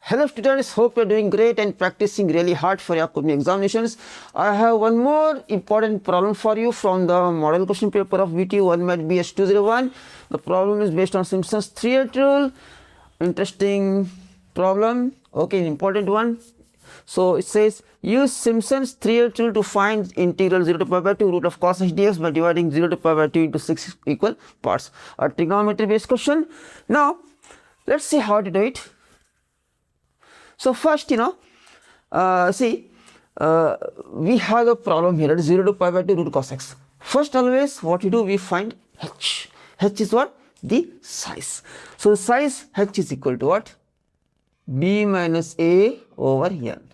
Hello students, hope you are doing great and practicing really hard for your upcoming examinations. I have one more important problem for you from the model question paper of VTU 1BMATMECSS201. The problem is based on Simpson's 3-8 rule. Interesting problem, okay, important one. So it says use Simpson's 3-8 rule to find integral 0 to pi by 2 root of cos h dx by dividing 0 to pi by 2 into 6 equal parts. A trigonometry based question. Now let's see how to do it. So first, we have a problem here, that is 0 to pi by 2 root cos x. First, always what we do, we find h. H is what? The size. So the size h is equal to what? B minus a over n.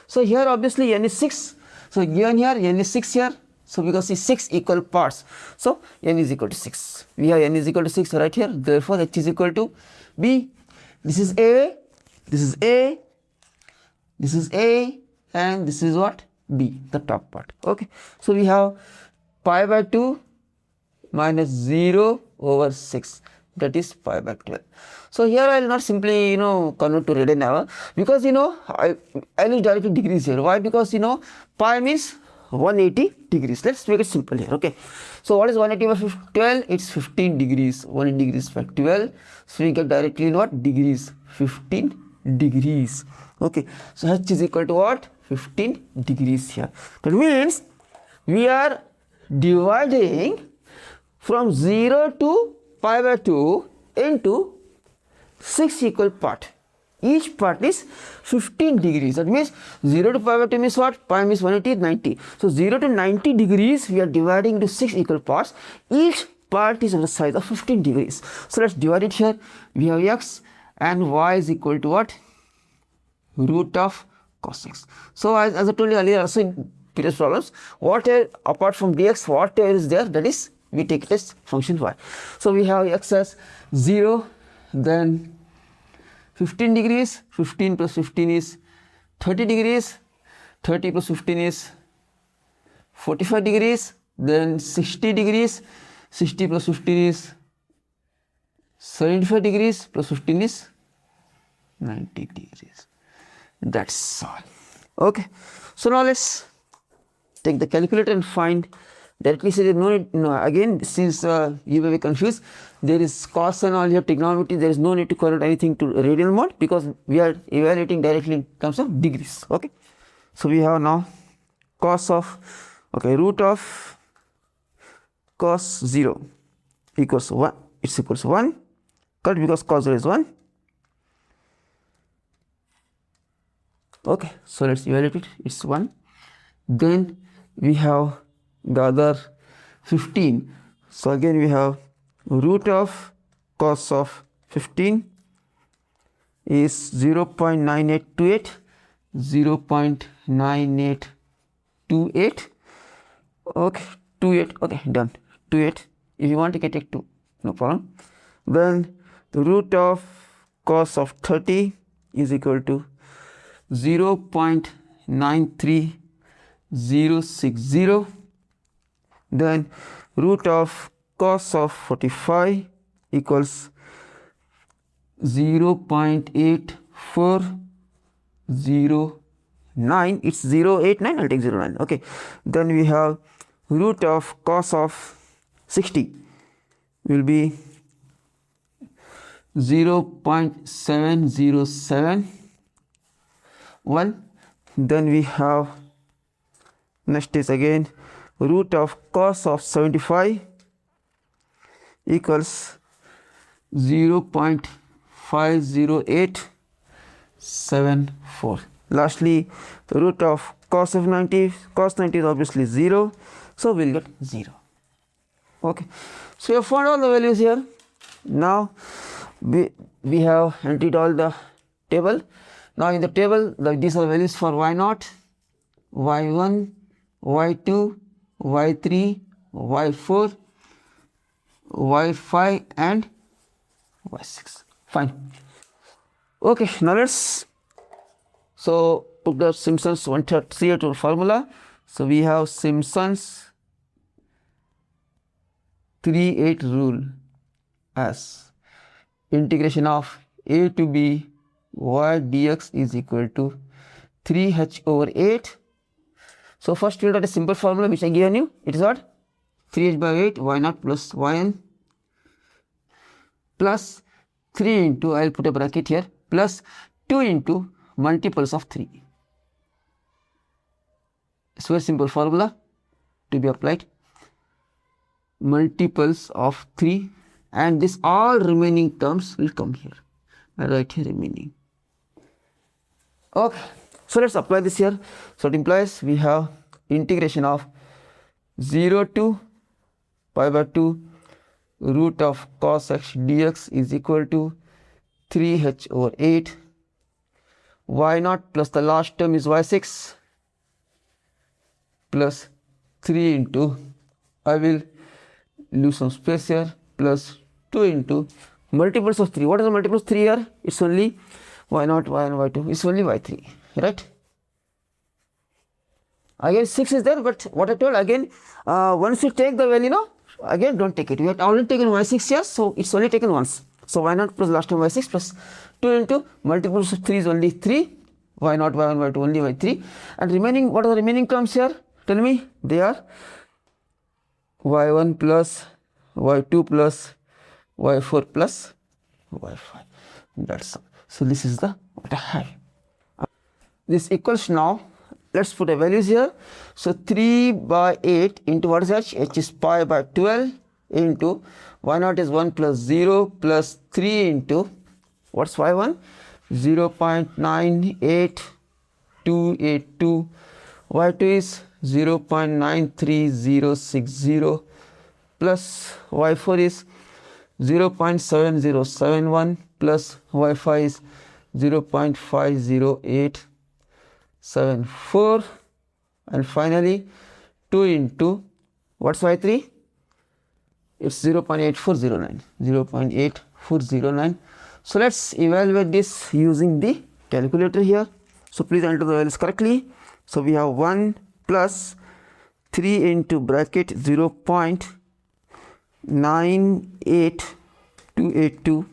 So here obviously n is 6. So given here n is 6 here. So because it's 6 equal parts, so n is equal to 6. We have n is equal to 6 right here. Therefore h is equal to b. This is a. This is a, this is a, and this is what? B, the top part. Okay. So we have pi by 2 minus 0 over 6, that is pi by 12. So here I will not simply convert to radian hour, because I will directly degrees here. Why? Because pi means 180 degrees. Let's make it simple here. Okay. So what is 180 by 12? It's 15 degrees. 1 degrees by 12. So we get directly in what? Degrees. 15 degrees. Okay, so h is equal to what? 15 degrees here. That means we are dividing from 0 to pi by 2 into 6 equal part. Each part is 15 degrees. That means 0 to pi by 2 means what? Pi means 180, 90. So 0 to 90 degrees we are dividing into 6 equal parts. Each part is of the size of 15 degrees. So let's divide it here. We have x and y is equal to what? Root of cos x. So as I told you earlier also in previous problems, whatever apart from dx, whatever is there, that is we take it as function y. So we have x as 0, then 15 degrees, 15 plus 15 is 30 degrees, 30 plus 15 is 45 degrees, then 60 degrees, 60 plus 15 is 75 degrees, plus 15 is 90 degrees. That's all. Okay. So now let's take the calculator and find directly. Say no need, again, since you may be confused, there is cos and all here trigonometry, there is no need to convert anything to radian mode, because we are evaluating directly in terms of degrees. Okay. So we have now cos of, root of cos 0 equals 1. It's equals to 1. Correct, because cos 0 is 1. Okay, so let's evaluate it. It's 1. Then we have the other 15. So again we have root of cos of 15 is 0.9828, 0.9828. Okay, 28. Okay, done. 28. If you want, you can take 2, no problem. Then the root of cos of 30 is equal to 0.93060. Then root of cos of 45 equals 0.8409. It's 0.89. I'll take 0.9. Okay. Then we have root of cos of 60 will be 0.7071. Then we have next is again root of cos of 75 equals 0.50874. Lastly, the root of cos of 90, cos 90 is obviously 0, so we'll get 0. Okay, so you have found all the values here. Now we have entered all the table. Now in the table, these are values for y0, y1, y2, y3, y4, y5 and y6. Fine. Okay, now let's put the Simpsons 138 formula. So we have Simpsons 3-8 rule as integration of a to b y dx is equal to 3h over 8. So first we'll write a simple formula which I given you. It is what? 3h by 8 y naught plus yn plus 3 into, I will put a bracket here, plus 2 into multiples of 3. It's a very simple formula to be applied. Multiples of 3, and this all remaining terms will come here. I write here remaining. Okay, so let's apply this here. So it implies we have integration of 0 to pi by 2 root of cos x dx is equal to 3h over 8 y naught plus the last term is y6 plus 3 into, I will lose some space here, plus 2 into multiples of 3. What is the multiples of 3 here? It's only y naught, y and y2. It's only y3, right? Again 6 is there, but what I told again, once you take the value, no, again don't take it. We have already taken y6 here, so it's only taken once. So y naught plus last term y6 plus 2 into multiples of 3 is only 3, y naught, y1, y2 only y3, and remaining, what are the remaining terms here? Tell me. They are y1 plus y2 plus y4 plus y5. That's all. So this is the what I have. This equals, now let's put a values here. So 3 by 8 into what is h? H is pi by 12 into y naught is 1 plus 0 plus 3 into what's y1? 0.98282. y2 is 0.93060 plus y4 is 0.7071 plus y5 is 0.50874, and finally 2 into what's y3? It's 0.8409, 0.8409. So let's evaluate this using the calculator here. So please enter the values correctly. So we have 1 plus 3 into bracket 0.98282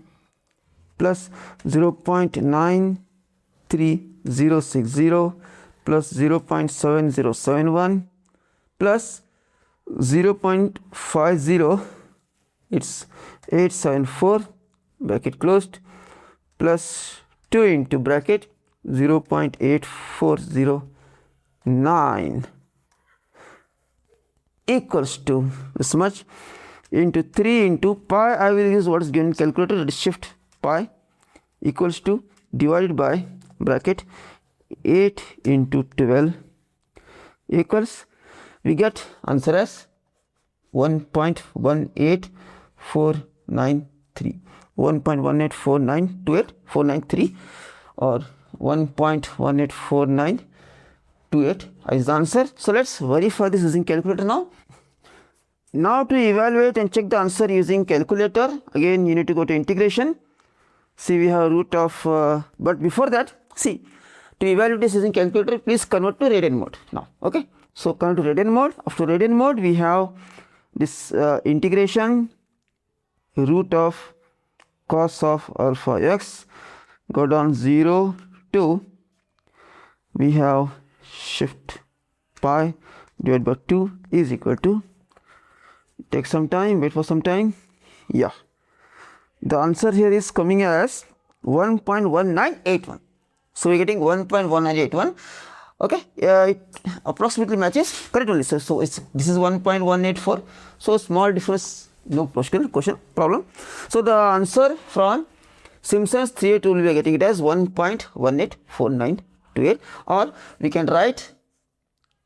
plus 0.93060 plus 0.7071 plus 0.50, it's 874 bracket closed, plus 2 into bracket 0.8409 equals to this much into 3 into pi. I will use what is given in calculator, that is shift pi, equals to divided by bracket 8 into 12 equals, we get answer as 1.18493, 1.184928493 or 1.184928 is the answer. So let's verify this using calculator now. Now to evaluate and check the answer using calculator, again you need to go to integration. See, we have root of, but before that, see, to evaluate this using calculator, please convert to radian mode now. Okay, so convert to radian mode. After radian mode, we have this integration root of cos of alpha x, go down 0 to, we have shift pi divided by 2 is equal to, take some time, wait for some time, yeah, the answer here is coming as 1.1981. So we are getting 1.1981. Okay, it approximately matches correct only. So it's, this is 1.184. So small difference, no question problem. So the answer from Simpsons 382 will be getting it as 1.184928, or we can write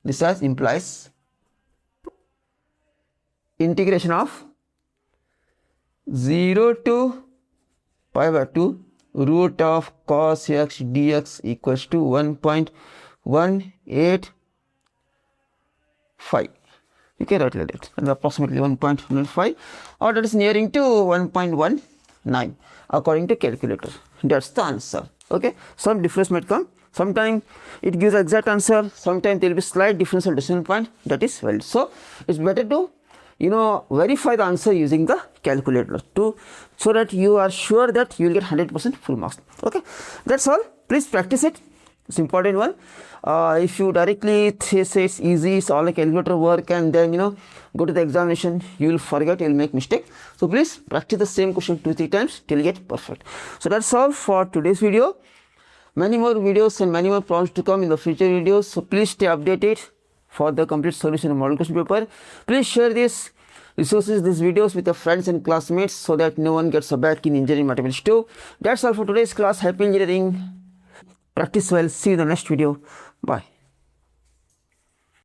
this as implies integration of 0 to pi by 2 root of cos x dx equals to 1.185. You can write like that, and approximately 1.15, or that is nearing to 1.19 according to calculator. That's the answer. Okay, some difference might come. Sometimes it gives exact answer, sometimes there will be slight difference at decimal point, that is valid. So it's better to verify the answer using the calculator so that you are sure that you will get 100% full marks. Okay, that's all. Please practice it. It's important one. If you directly say it's easy, it's all a calculator work, and then go to the examination, you will forget, you will make mistake. So please practice the same question 2-3 times till you get perfect. So that's all for today's video. Many more videos and many more problems to come in the future videos. So please stay updated for the complete solution of model question paper. Please share these resources, these videos with your friends and classmates so that no one gets a back in engineering mathematics too. That's all for today's class. Happy engineering. Practice well. See you in the next video. Bye.